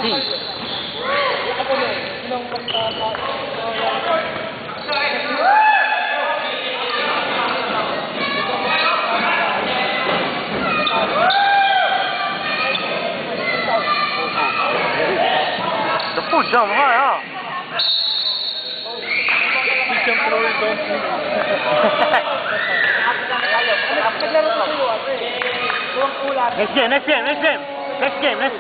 The food jump high, huh? Next game. Next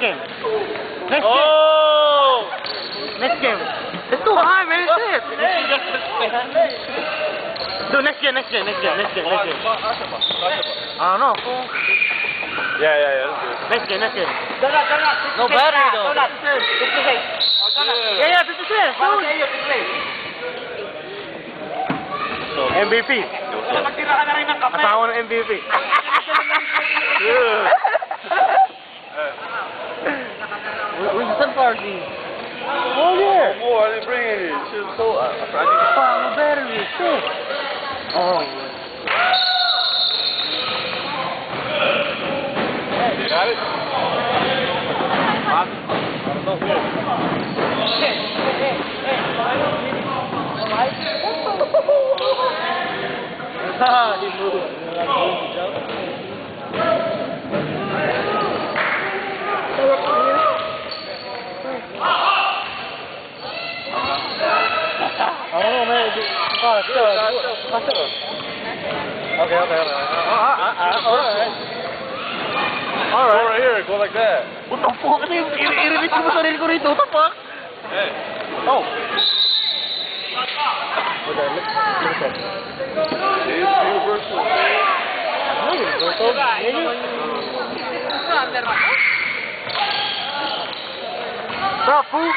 game. It's too high, man. Shit. Dude, next game. I don't know. Yeah. Next game. No battery though. Yeah, 50 cents. MVP. Asawa ng MVP. Where's the sunflower seeds? Oh, yeah. More, I didn't bring any. Shit was so... I need No battery. Shit. Oh. You got it? He moved. I don't know, man. Okay. All right, here, go like that. What the fuck? I-release ko ba sarili ko rito? What the fuck? Hey. Oh. Universal. No, universal. Stop, fool.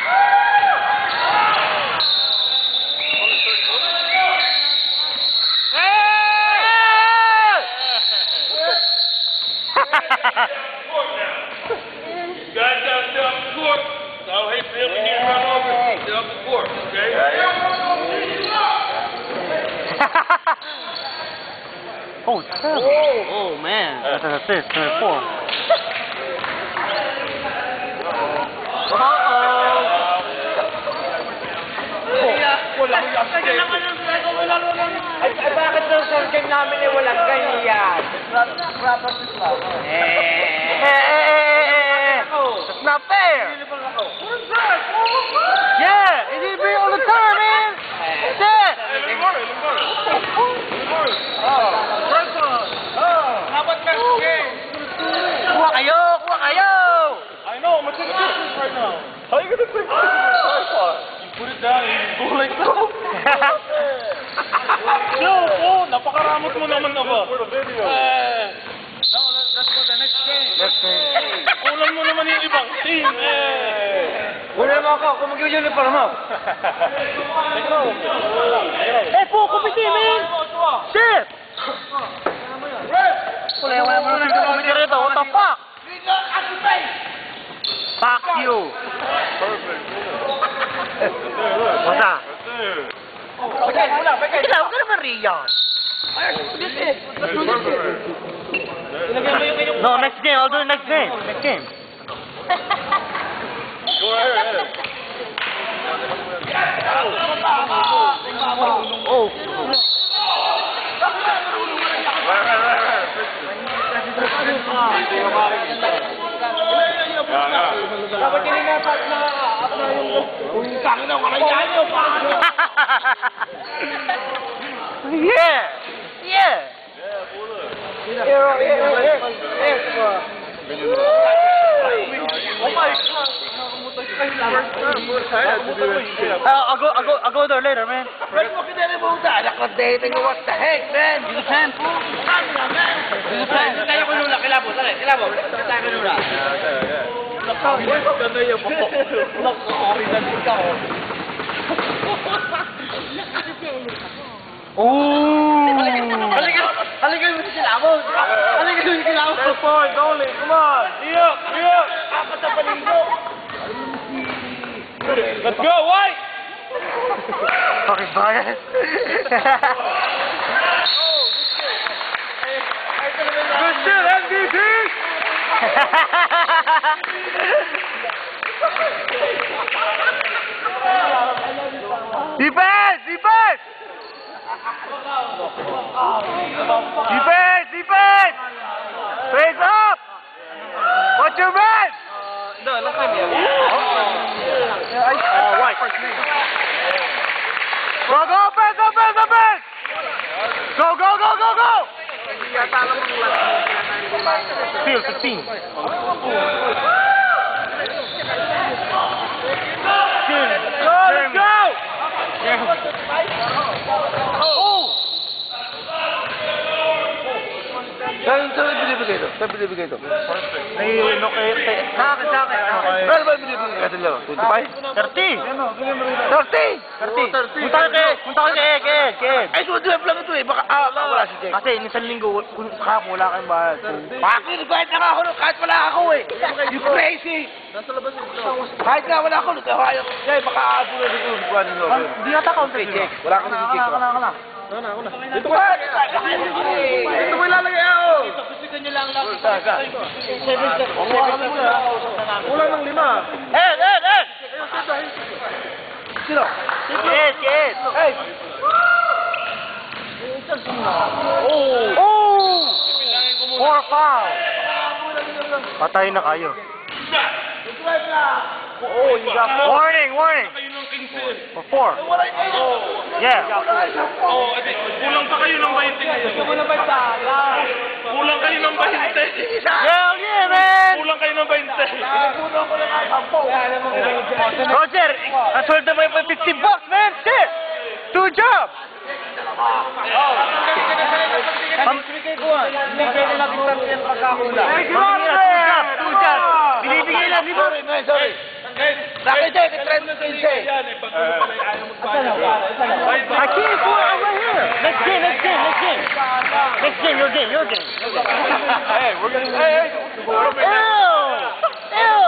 Guys down the court. So I hate for him to get run over. Stay off the court, okay? Oh, terrible. Oh man. That's an assist, 24. Ay, bakit daw sa game namin eh walang ganyan? That's not fair. Yeah, it didn't bring all the time, man. Shit. Kuha kayo. I know, I'm gonna take a picture right now. How are you gonna take a picture of the tripod? You put it down and you go like that. Yo, napakaramot mo naman ako. For the video. No, that's for the next game. Kunan mo naman yung ibang team, Kunin mo ako, kung mag-uniform mo. Hey, po, kumiti, man. Shit. Wala mo naman yung kumiti rito. What the fuck? Fuck you. Perfect. What's that? Right there. Huwag ka naman riyan. No, next game. I'll do it next game. Go right ahead. Oh. Dapat hindi na na-up na yung kang na wala yan yung Yeah. Oh my God. I'll go there later, man. What the heck, man? You can, fool. Tayo ko nula, kilabo. Tayo ko nula. Halika mo sa kilabo. That's fine, only. Come on. Yeah. Apat na palinggo. Let's go, White. Fucking bias. Good shit, MVP. Defense! Defense! Face up! What's your man? White. Go, go, offense, offense, offense! Go, go, go, go, go! Field 15. Go, let's go! Saan binibigay ito? Saan binibigay ito? Sa akin. Ano ba binibigay ka sila? 25? 30! 30? Punta ka kay Ed. Ay, 25 lang ito eh. Baka, wala si Jake. Kasi isang linggo, kahapon wala kang bayad. Bakit? Kahit na ako, kahit wala ako eh. You crazy. Kahit nga wala ako, nagkahayo. Jay, baka aabo na dito. Hindi ata counted. Jake, wala ka na si Jake. Dito ba? Dito mo ilalagay ako. Kulang ng 5. Ed! Sino? Ed! Hey! Oh! 4 foul! Patay na kayo. Oh, you got Warning! Kayo ng 15. 4. Yeah. Kulang pa kayo ng 20. Kulang kayo ng 20. Hell yeah, man! Kulang kayo ng 20. Roger, I told them I put $50, man! Shit! 2 jobs! Two jobs! Binibigay lang, di ba? Sorry. Nakita yung trend na kayo siya. I can't go over here! Next game, your game. Hey, we're gonna... Hey! Rebound. Go!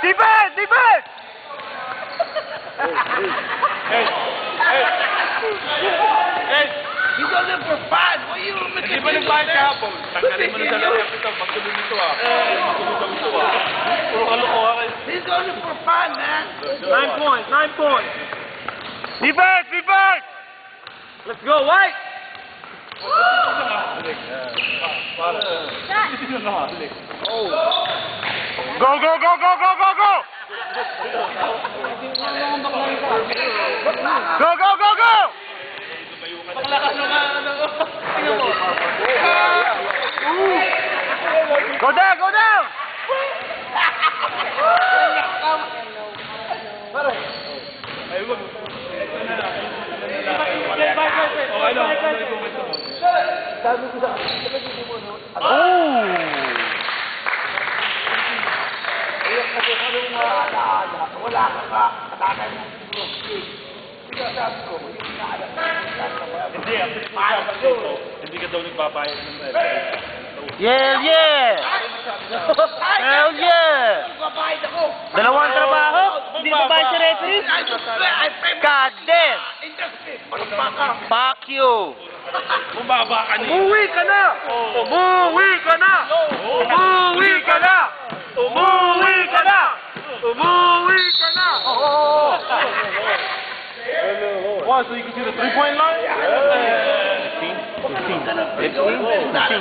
Defense! He's on there for fun. What are you looking Hindi ba nagbayad kahapon? Tanggalin mo na sa loob ito. Magtuloy nito Puro kalokohan kayo. He's on there for fun, man. 9 points. Defense! Let's go, White! Go! Go! Paklakas na nga. Tingnan mo. Go down! Hindi ka daw nagbabayad ng Yeah! Hell yeah! Dalawang trabaho? Hindi ba bayad sa referee? God damn! Fuck you! Bumaba ka niya. Umuwi ka na! Wow, so you can see the 3-point line? 15,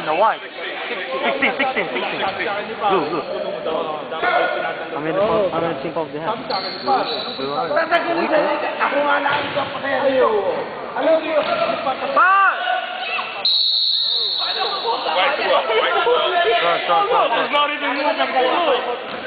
the white. 16. Blue. I'm gonna think of the hand. It's not even moving.